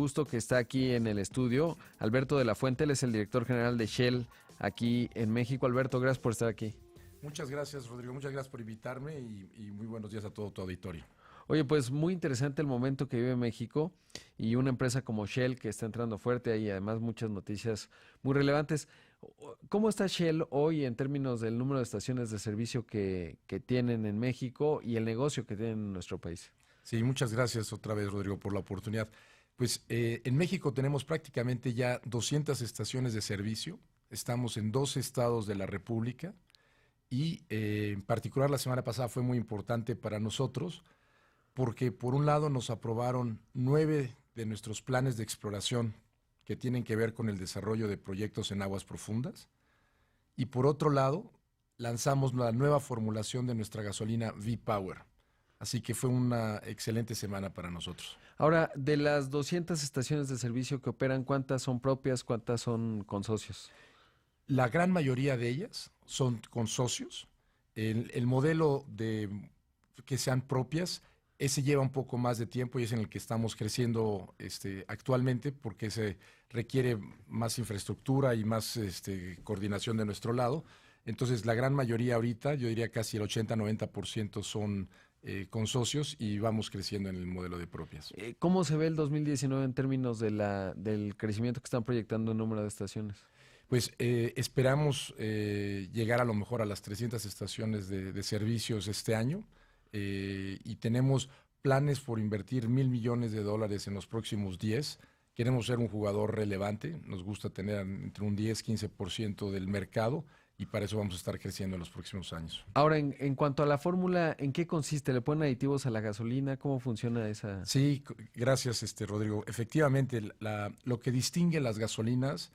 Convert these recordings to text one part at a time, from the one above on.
gusto que está aquí en el estudio Alberto de la Fuente, él es el director general de Shell aquí en México. Alberto, gracias por estar aquí. Muchas gracias, Rodrigo. Muchas gracias por invitarme y muy buenos días a todo tu auditorio. Oye, pues muy interesante el momento que vive México y una empresa como Shell que está entrando fuerte y además muchas noticias muy relevantes. ¿Cómo está Shell hoy en términos del número de estaciones de servicio que tienen en México y el negocio que tienen en nuestro país? Sí, muchas gracias otra vez, Rodrigo, por la oportunidad. Pues en México tenemos prácticamente ya 200 estaciones de servicio. Estamos en 2 estados de la República y en particular la semana pasada fue muy importante para nosotros porque por un lado nos aprobaron 9 de nuestros planes de exploración que tienen que ver con el desarrollo de proyectos en aguas profundas y por otro lado lanzamos la nueva formulación de nuestra gasolina V-Power. Así que fue una excelente semana para nosotros. Ahora, de las 200 estaciones de servicio que operan, ¿cuántas son propias, cuántas son con socios? La gran mayoría de ellas son con socios. El modelo de que sean propias, ese lleva un poco más de tiempo y es en el que estamos creciendo actualmente porque se requiere más infraestructura y más coordinación de nuestro lado. Entonces, la gran mayoría ahorita, yo diría casi el 80-90% son con socios y vamos creciendo en el modelo de propias. ¿Cómo se ve el 2019 en términos de del crecimiento que están proyectando en número de estaciones? Pues esperamos llegar a lo mejor a las 300 estaciones de servicios este año y tenemos planes por invertir $1,000 millones en los próximos 10. Queremos ser un jugador relevante, nos gusta tener entre un 10-15% del mercado y para eso vamos a estar creciendo en los próximos años. Ahora, en cuanto a la fórmula, ¿en qué consiste? ¿Le ponen aditivos a la gasolina? ¿Cómo funciona esa? Sí, gracias, Rodrigo. Efectivamente, lo que distingue las gasolinas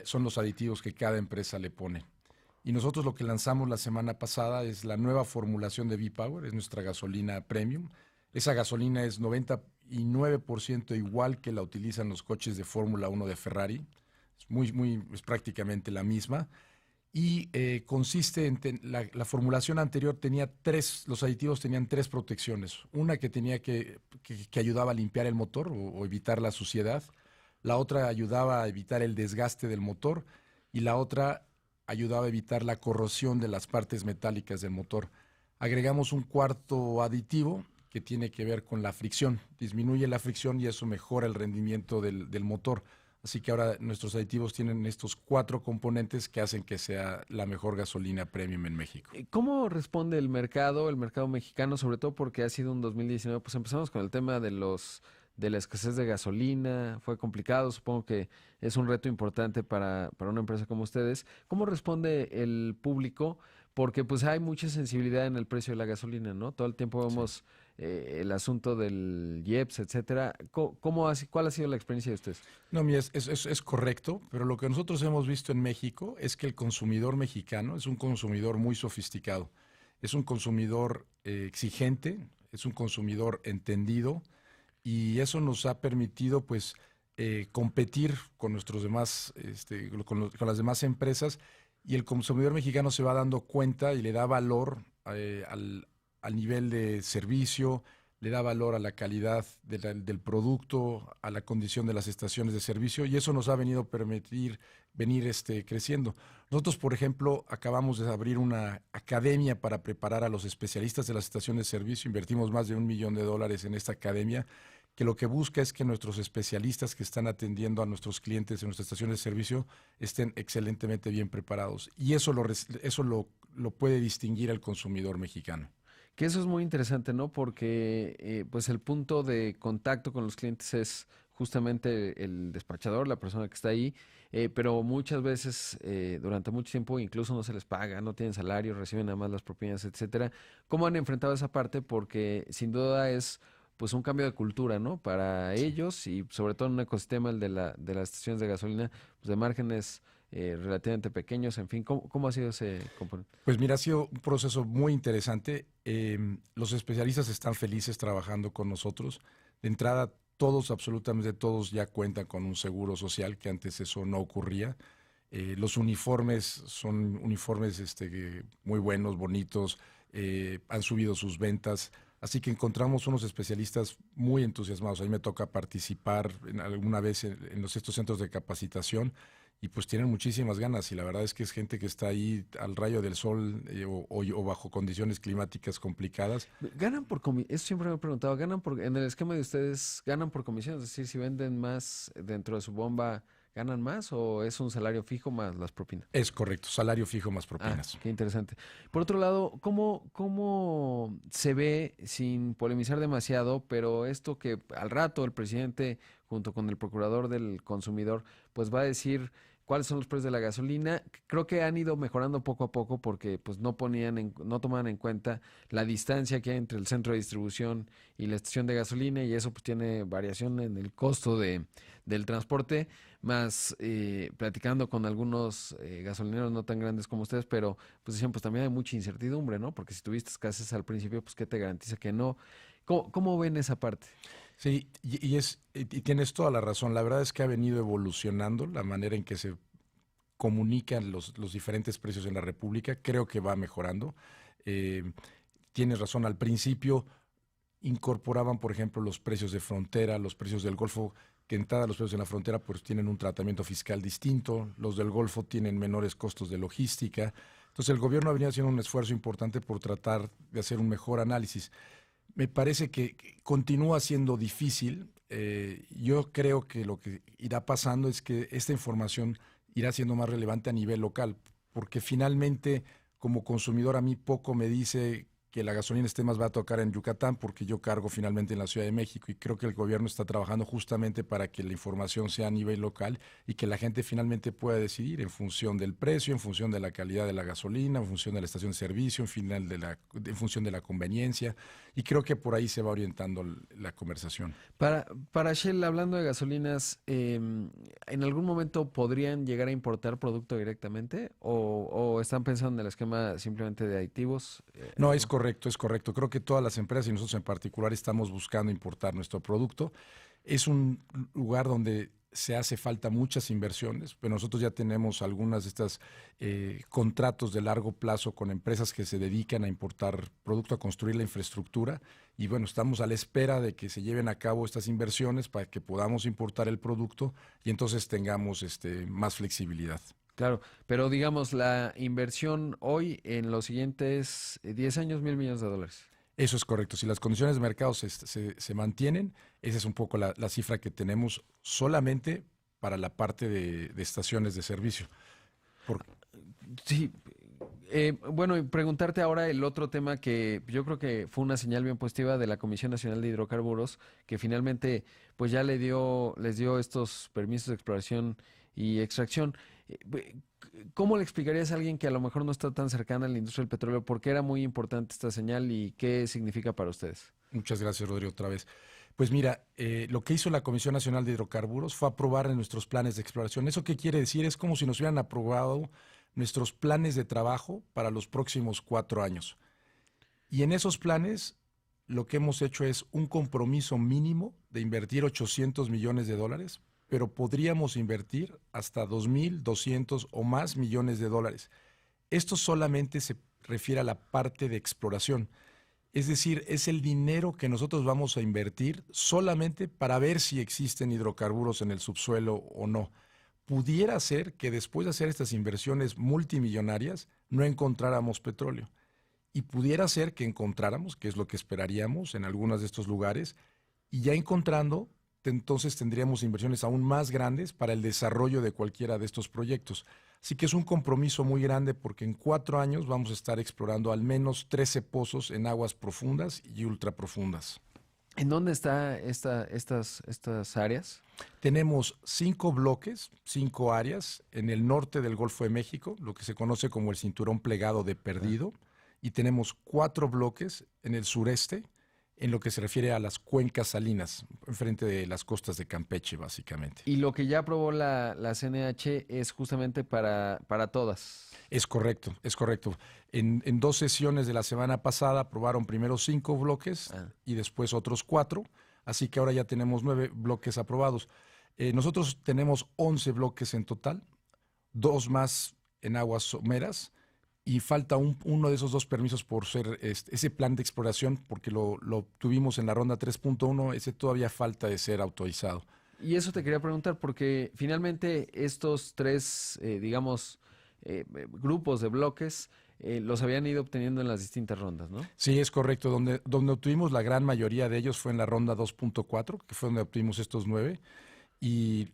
son los aditivos que cada empresa le pone. Y nosotros lo que lanzamos la semana pasada es la nueva formulación de V-Power, es nuestra gasolina premium. Esa gasolina es 99% igual que la utilizan los coches de Fórmula 1 de Ferrari. Es prácticamente la misma. Y consiste en la formulación anterior tenía los aditivos tenían 3 protecciones. Una que tenía que ayudaba a limpiar el motor o evitar la suciedad. La otra ayudaba a evitar el desgaste del motor y la otra ayudaba a evitar la corrosión de las partes metálicas del motor. Agregamos un cuarto aditivo que tiene que ver con la fricción. Disminuye la fricción y eso mejora el rendimiento del motor. Así que ahora nuestros aditivos tienen estos 4 componentes que hacen que sea la mejor gasolina premium en México. ¿Cómo responde el mercado mexicano, sobre todo porque ha sido un 2019? Pues empezamos con el tema de la escasez de gasolina, fue complicado, supongo que es un reto importante para una empresa como ustedes. ¿Cómo responde el público? Porque pues hay mucha sensibilidad en el precio de la gasolina, ¿no? Todo el tiempo Sí. vemos el asunto del IEPS, etcétera. ¿Cuál ha sido la experiencia de ustedes? No, mira, es correcto, pero lo que nosotros hemos visto en México es que el consumidor mexicano es un consumidor muy sofisticado, es un consumidor exigente, es un consumidor entendido y eso nos ha permitido pues competir con nuestros demás, con las demás empresas y el consumidor mexicano se va dando cuenta y le da valor al nivel de servicio, le da valor a la calidad del producto, a la condición de las estaciones de servicio y eso nos ha venido a permitir venir creciendo. Nosotros, por ejemplo, acabamos de abrir una academia para preparar a los especialistas de las estaciones de servicio. Invertimos más de $1 millón en esta academia que lo que busca es que nuestros especialistas que están atendiendo a nuestros clientes en nuestras estaciones de servicio estén excelentemente bien preparados. Y eso lo puede distinguir al consumidor mexicano. Que eso es muy interesante, ¿no? Porque pues el punto de contacto con los clientes es justamente el despachador, la persona que está ahí, pero muchas veces durante mucho tiempo incluso no se les paga, no tienen salario, reciben nada más las propinas, etcétera. ¿Cómo han enfrentado esa parte? Porque sin duda es pues un cambio de cultura, ¿no? Para Sí. ellos y sobre todo en un ecosistema el de las estaciones de gasolina, pues de márgenes relativamente pequeños, en fin, ¿cómo ha sido ese componente? Pues mira, ha sido un proceso muy interesante. Los especialistas están felices trabajando con nosotros. De entrada, todos, absolutamente todos, ya cuentan con un seguro social, que antes eso no ocurría. Los uniformes son uniformes muy buenos, bonitos, han subido sus ventas. Así que encontramos unos especialistas muy entusiasmados. A mí me toca participar alguna vez en estos centros de capacitación y pues tienen muchísimas ganas y la verdad es que es gente que está ahí al rayo del sol o bajo condiciones climáticas complicadas. ¿Ganan por comisión? Eso siempre me he preguntado. En el esquema de ustedes, ganan por comisión? Es decir, si venden más dentro de su bomba, ¿ganan más o es un salario fijo más las propinas? Es correcto, salario fijo más Ah, propinas. qué interesante. Por otro lado, ¿cómo se ve, sin polemizar demasiado, pero esto que al rato el presidente, junto con el procurador del consumidor, pues va a decir cuáles son los precios de la gasolina? Creo que han ido mejorando poco a poco porque pues no tomaban en cuenta la distancia que hay entre el centro de distribución y la estación de gasolina y eso pues tiene variación en el costo del transporte, más platicando con algunos gasolineros no tan grandes como ustedes, pero pues decían, pues también hay mucha incertidumbre, ¿no? Porque si tuviste escasez al principio, pues ¿qué te garantiza que no? ¿Cómo ven esa parte? Sí, y tienes toda la razón. La verdad es que ha venido evolucionando la manera en que se comunican los diferentes precios en la República. Creo que va mejorando. Eh, Tienes razón, al principio incorporaban, por ejemplo, los precios de frontera, los precios del Golfo, que entrada los precios en la frontera pues tienen un tratamiento fiscal distinto, los del Golfo tienen menores costos de logística. Entonces el gobierno ha venido haciendo un esfuerzo importante por tratar de hacer un mejor análisis. Me parece que continúa siendo difícil. Yo creo que lo que irá pasando es que esta información irá siendo más relevante a nivel local, porque finalmente como consumidor a mí poco me dice que la gasolina esté más barato acá en Yucatán, porque yo cargo finalmente en la Ciudad de México y creo que el gobierno está trabajando justamente para que la información sea a nivel local y que la gente finalmente pueda decidir en función del precio, en función de la calidad de la gasolina, en función de la estación de servicio, en función de la conveniencia y creo que por ahí se va orientando la conversación. Para Shell, hablando de gasolinas, ¿en algún momento podrían llegar a importar producto directamente o están pensando en el esquema simplemente de aditivos? No, es correcto, es correcto. Creo que todas las empresas y nosotros en particular estamos buscando importar nuestro producto. Es un lugar donde se hace falta muchas inversiones, pero nosotros ya tenemos algunas de estas contratos de largo plazo con empresas que se dedican a importar producto, a construir la infraestructura y bueno, estamos a la espera de que se lleven a cabo estas inversiones para que podamos importar el producto y entonces tengamos más flexibilidad. Claro, pero digamos, la inversión hoy en los siguientes 10 años, $1,000 millones. Eso es correcto. Si las condiciones de mercado se mantienen, esa es un poco la cifra que tenemos solamente para la parte de estaciones de servicio. Por- Sí, bueno, y preguntarte ahora el otro tema que yo creo que fue una señal bien positiva de la Comisión Nacional de Hidrocarburos, que finalmente pues ya les dio estos permisos de exploración y extracción. ¿Cómo le explicarías a alguien que a lo mejor no está tan cercana a la industria del petróleo por qué era muy importante esta señal y qué significa para ustedes? Muchas gracias, Rodrigo, otra vez. Pues mira, lo que hizo la Comisión Nacional de Hidrocarburos fue aprobar en nuestros planes de exploración. ¿Eso qué quiere decir? Es como si nos hubieran aprobado nuestros planes de trabajo para los próximos 4 años. Y en esos planes lo que hemos hecho es un compromiso mínimo de invertir $800 millones, pero podríamos invertir hasta 2,200 o más millones de dólares. Esto solamente se refiere a la parte de exploración. Es decir, es el dinero que nosotros vamos a invertir solamente para ver si existen hidrocarburos en el subsuelo o no. Pudiera ser que después de hacer estas inversiones multimillonarias no encontráramos petróleo. Y pudiera ser que encontráramos, que es lo que esperaríamos en algunos de estos lugares, y ya encontrando, entonces tendríamos inversiones aún más grandes para el desarrollo de cualquiera de estos proyectos. Así que es un compromiso muy grande porque en 4 años vamos a estar explorando al menos 13 pozos en aguas profundas y ultraprofundas. ¿En dónde están estas áreas? Tenemos 5 bloques, 5 áreas en el norte del Golfo de México, lo que se conoce como el cinturón plegado de Perdido, y tenemos 4 bloques en el sureste, en lo que se refiere a las cuencas salinas, enfrente de las costas de Campeche, básicamente. Y lo que ya aprobó la CNH es justamente para todas. Es correcto, es correcto. En 2 sesiones de la semana pasada aprobaron primero 5 bloques y después otros 4, así que ahora ya tenemos 9 bloques aprobados. Nosotros tenemos 11 bloques en total, 2 más en aguas someras y falta uno de esos dos permisos por ser ese plan de exploración, porque lo tuvimos en la ronda 3.1, ese todavía falta de ser autorizado. Y eso te quería preguntar, porque finalmente estos tres, digamos, grupos de bloques los habían ido obteniendo en las distintas rondas, ¿no? Sí, es correcto. Donde obtuvimos la gran mayoría de ellos fue en la ronda 2.4, que fue donde obtuvimos estos 9, y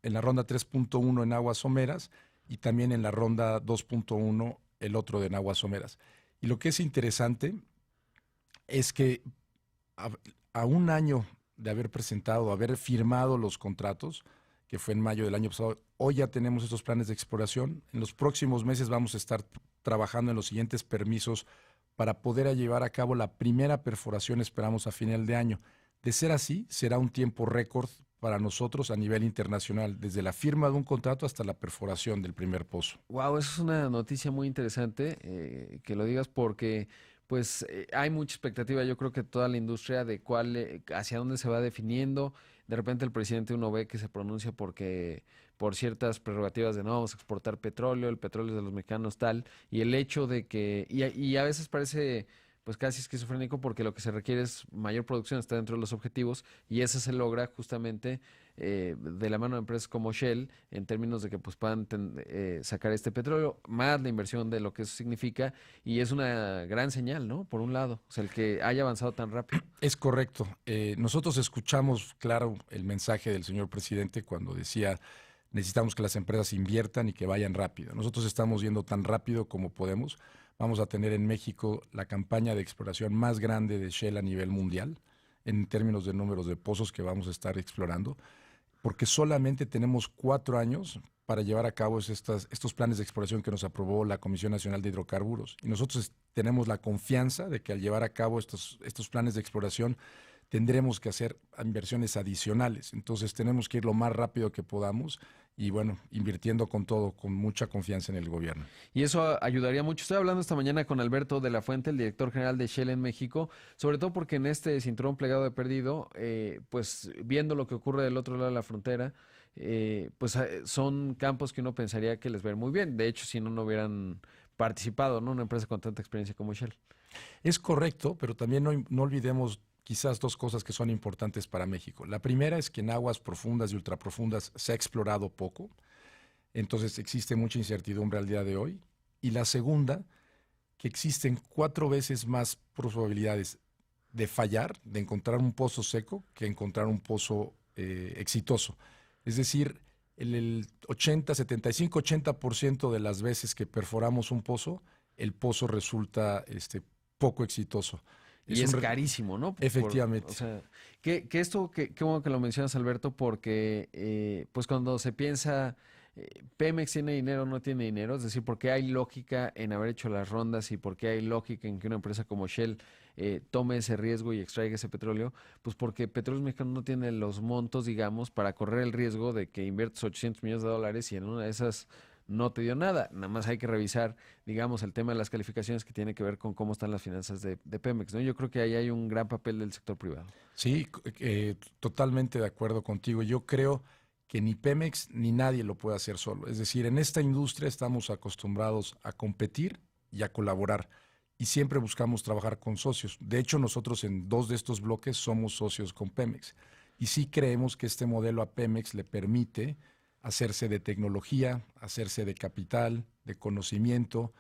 en la ronda 3.1 en aguas someras, y también en la ronda 2.1 el otro de en aguas someras. Y lo que es interesante es que a, a un año de haber presentado, haber firmado los contratos, que fue en mayo del año pasado, hoy ya tenemos estos planes de exploración. En los próximos meses vamos a estar trabajando en los siguientes permisos para poder llevar a cabo la primera perforación, esperamos a final de año. De ser así, será un tiempo récord para nosotros a nivel internacional, desde la firma de un contrato hasta la perforación del primer pozo. Wow, eso es una noticia muy interesante que lo digas porque pues hay mucha expectativa, yo creo que toda la industria de cuál, hacia dónde se va definiendo. De repente el presidente uno ve que se pronuncia porque por ciertas prerrogativas de no vamos a exportar petróleo, el petróleo es de los mexicanos tal, y el hecho de que, y a veces parece pues casi esquizofrénico porque lo que se requiere es mayor producción, está dentro de los objetivos, y eso se logra justamente de la mano de empresas como Shell, en términos de que pues puedan sacar este petróleo, más la inversión de lo que eso significa, y es una gran señal, ¿no? Por un lado, o sea, el que haya avanzado tan rápido. Es correcto. Nosotros escuchamos, claro, el mensaje del señor presidente cuando decía necesitamos que las empresas inviertan y que vayan rápido. Nosotros estamos yendo tan rápido como podemos. Vamos a tener en México la campaña de exploración más grande de Shell a nivel mundial, en términos de números de pozos que vamos a estar explorando, porque solamente tenemos 4 años para llevar a cabo estos planes de exploración que nos aprobó la Comisión Nacional de Hidrocarburos. Y nosotros tenemos la confianza de que al llevar a cabo estos planes de exploración tendremos que hacer inversiones adicionales. Entonces tenemos que ir lo más rápido que podamos y bueno, invirtiendo con todo, con mucha confianza en el gobierno. Y eso ayudaría mucho. Estoy hablando esta mañana con Alberto de la Fuente, el director general de Shell en México, sobre todo porque en este cinturón plegado de perdido, pues viendo lo que ocurre del otro lado de la frontera, pues son campos que uno pensaría que les va a ir muy bien. De hecho, si no, no hubieran participado, ¿no? Una empresa con tanta experiencia como Shell. Es correcto, pero también no olvidemos quizás dos cosas que son importantes para México. La primera es que en aguas profundas y ultraprofundas se ha explorado poco, entonces existe mucha incertidumbre al día de hoy. Y la segunda, que existen 4 veces más probabilidades de fallar, de encontrar un pozo seco, que encontrar un pozo exitoso. Es decir, el 75-80% de las veces que perforamos un pozo, el pozo resulta poco exitoso. Y es carísimo, ¿no? Efectivamente. O sea, que esto, qué bueno que lo mencionas, Alberto, porque pues cuando se piensa, Pemex tiene dinero o no tiene dinero, es decir, porque hay lógica en haber hecho las rondas y porque hay lógica en que una empresa como Shell tome ese riesgo y extraiga ese petróleo, pues porque Petróleos Mexicanos no tiene los montos, digamos, para correr el riesgo de que inviertes $800 millones y en una de esas no te dio nada. Nada más hay que revisar, digamos, el tema de las calificaciones que tiene que ver con cómo están las finanzas de Pemex, ¿no? Yo creo que ahí hay un gran papel del sector privado. Sí, totalmente de acuerdo contigo. Yo creo que ni Pemex ni nadie lo puede hacer solo. Es decir, en esta industria estamos acostumbrados a competir y a colaborar y siempre buscamos trabajar con socios. De hecho, nosotros en 2 de estos bloques somos socios con Pemex y sí creemos que este modelo a Pemex le permite hacerse de tecnología, hacerse de capital, de conocimiento,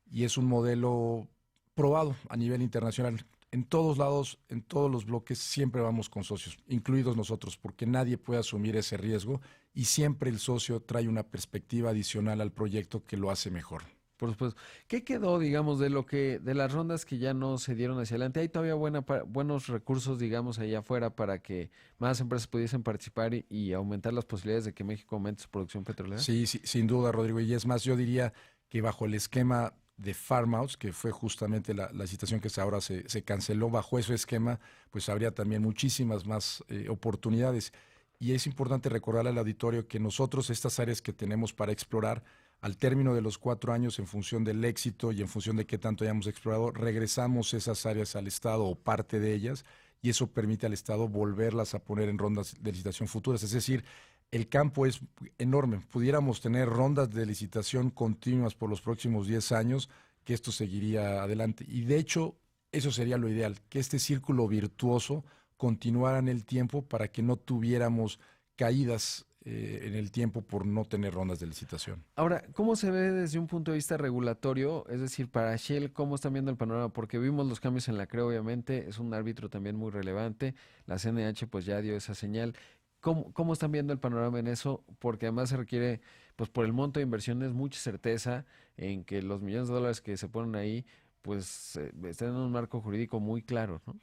y es un modelo probado a nivel internacional. En todos lados, en todos los bloques, siempre vamos con socios, incluidos nosotros, porque nadie puede asumir ese riesgo y siempre el socio trae una perspectiva adicional al proyecto que lo hace mejor. Por supuesto. ¿Qué quedó, digamos, de las rondas que ya no se dieron hacia adelante? ¿Hay todavía buenos recursos, digamos, allá afuera para que más empresas pudiesen participar y aumentar las posibilidades de que México aumente su producción petrolera? Sí, sí, sin duda, Rodrigo. Y es más, yo diría que bajo el esquema de farm outs, que fue justamente la licitación que ahora se canceló, bajo ese esquema, pues habría también muchísimas más oportunidades. Y es importante recordarle al auditorio que nosotros estas áreas que tenemos para explorar, al término de los 4 años, en función del éxito y en función de qué tanto hayamos explorado, regresamos esas áreas al Estado o parte de ellas y eso permite al Estado volverlas a poner en rondas de licitación futuras. Es decir, el campo es enorme. Pudiéramos tener rondas de licitación continuas por los próximos 10 años, que esto seguiría adelante. Y de hecho, eso sería lo ideal, que este círculo virtuoso continuara en el tiempo para que no tuviéramos caídas en el tiempo por no tener rondas de licitación. Ahora, ¿cómo se ve desde un punto de vista regulatorio? Es decir, para Shell, ¿cómo están viendo el panorama? Porque vimos los cambios en la CRE, obviamente, es un árbitro también muy relevante. La CNH pues ya dio esa señal. ¿Cómo están viendo el panorama en eso? Porque además se requiere, pues por el monto de inversiones, mucha certeza en que los millones de dólares que se ponen ahí, pues están en un marco jurídico muy claro, ¿no?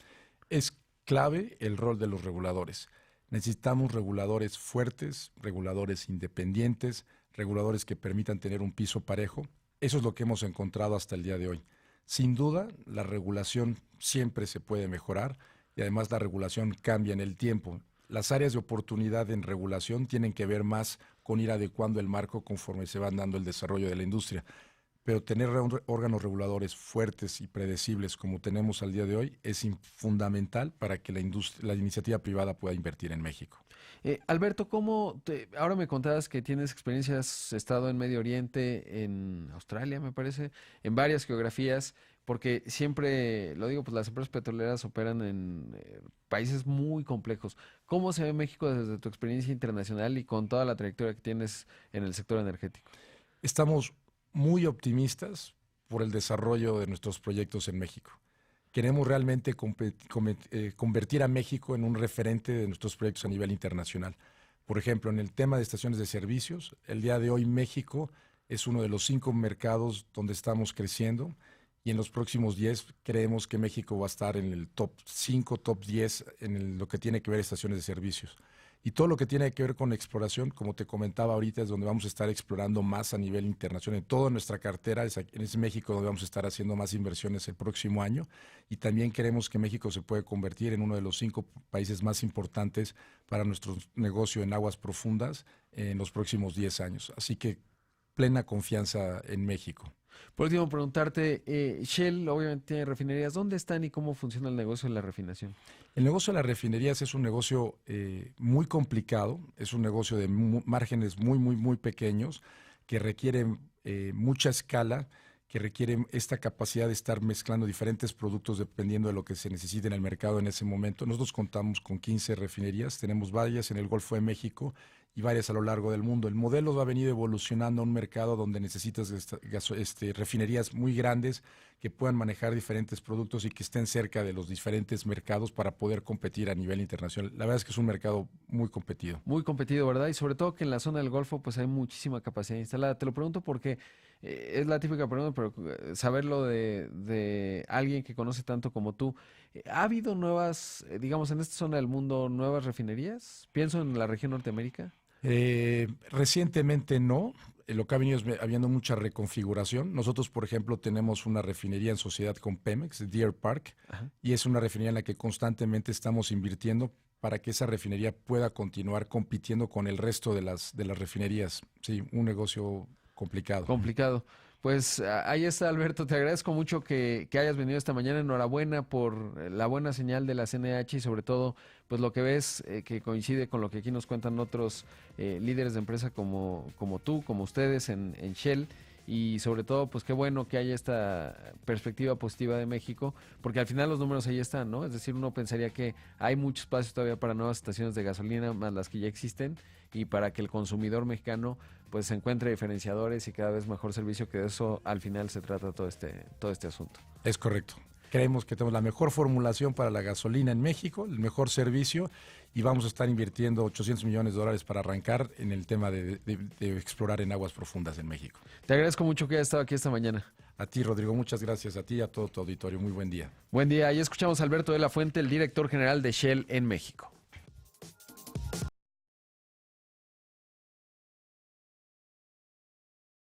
Es clave el rol de los reguladores. Necesitamos reguladores fuertes, reguladores independientes, reguladores que permitan tener un piso parejo. Eso es lo que hemos encontrado hasta el día de hoy. Sin duda, la regulación siempre se puede mejorar y además la regulación cambia en el tiempo. Las áreas de oportunidad en regulación tienen que ver más con ir adecuando el marco conforme se van dando el desarrollo de la industria. Pero tener órganos reguladores fuertes y predecibles como tenemos al día de hoy es fundamental para que la iniciativa privada pueda invertir en México. Alberto, ahora me contabas que tienes experiencia, has estado en Medio Oriente, en Australia, me parece, en varias geografías, porque siempre, lo digo, pues las empresas petroleras operan en países muy complejos. ¿Cómo se ve México desde tu experiencia internacional y con toda la trayectoria que tienes en el sector energético? Estamos muy optimistas por el desarrollo de nuestros proyectos en México. Queremos realmente convertir a México en un referente de nuestros proyectos a nivel internacional. Por ejemplo, en el tema de estaciones de servicios, el día de hoy México es uno de los 5 mercados donde estamos creciendo y en los próximos 10 creemos que México va a estar en el top 5, top 10 en lo que tiene que ver estaciones de servicios. Y todo lo que tiene que ver con exploración, como te comentaba ahorita, es donde vamos a estar explorando más a nivel internacional. En toda nuestra cartera es México donde vamos a estar haciendo más inversiones el próximo año. Y también queremos que México se pueda convertir en uno de los 5 países más importantes para nuestro negocio en aguas profundas en los próximos 10 años. Así que plena confianza en México. Por último, preguntarte, Shell obviamente tiene refinerías, ¿dónde están y cómo funciona el negocio de la refinación? El negocio de las refinerías es un negocio muy complicado, es un negocio de márgenes muy pequeños, que requiere mucha escala, que requiere esta capacidad de estar mezclando diferentes productos dependiendo de lo que se necesite en el mercado en ese momento. Nosotros contamos con 15 refinerías, tenemos varias en el Golfo de México y varias a lo largo del mundo. El modelo ha venido evolucionando a un mercado donde necesitas refinerías muy grandes que puedan manejar diferentes productos y que estén cerca de los diferentes mercados para poder competir a nivel internacional. La verdad es que es un mercado muy competido. Muy competido, ¿verdad? Y sobre todo que en la zona del Golfo pues hay muchísima capacidad instalada. Te lo pregunto porque es la típica pregunta, pero saberlo de alguien que conoce tanto como tú. ¿Ha habido nuevas, digamos, en esta zona del mundo, nuevas refinerías? Pienso en la región Norteamérica. Recientemente no, lo que ha venido es habiendo mucha reconfiguración. Nosotros, por ejemplo, tenemos una refinería en sociedad con Pemex, Deer Park, Ajá. y es una refinería en la que constantemente estamos invirtiendo para que esa refinería pueda continuar compitiendo con el resto de las refinerías. Sí, un negocio complicado. Complicado. Pues ahí está, Alberto. Te agradezco mucho que hayas venido esta mañana. Enhorabuena por la buena señal de la CNH y sobre todo, pues lo que ves que coincide con lo que aquí nos cuentan otros líderes de empresa como tú, como ustedes en Shell. Y sobre todo, pues qué bueno que haya esta perspectiva positiva de México, porque al final los números ahí están, ¿no? Es decir, uno pensaría que hay mucho espacio todavía para nuevas estaciones de gasolina, más las que ya existen, y para que el consumidor mexicano pues encuentre diferenciadores y cada vez mejor servicio, que de eso al final se trata todo este asunto. Es correcto. Creemos que tenemos la mejor formulación para la gasolina en México, el mejor servicio, y vamos a estar invirtiendo $800 millones para arrancar en el tema de explorar en aguas profundas en México. Te agradezco mucho que hayas estado aquí esta mañana. A ti, Rodrigo, muchas gracias. A ti y a todo tu auditorio. Muy buen día. Buen día. Ahí escuchamos a Alberto de la Fuente, el director general de Shell en México.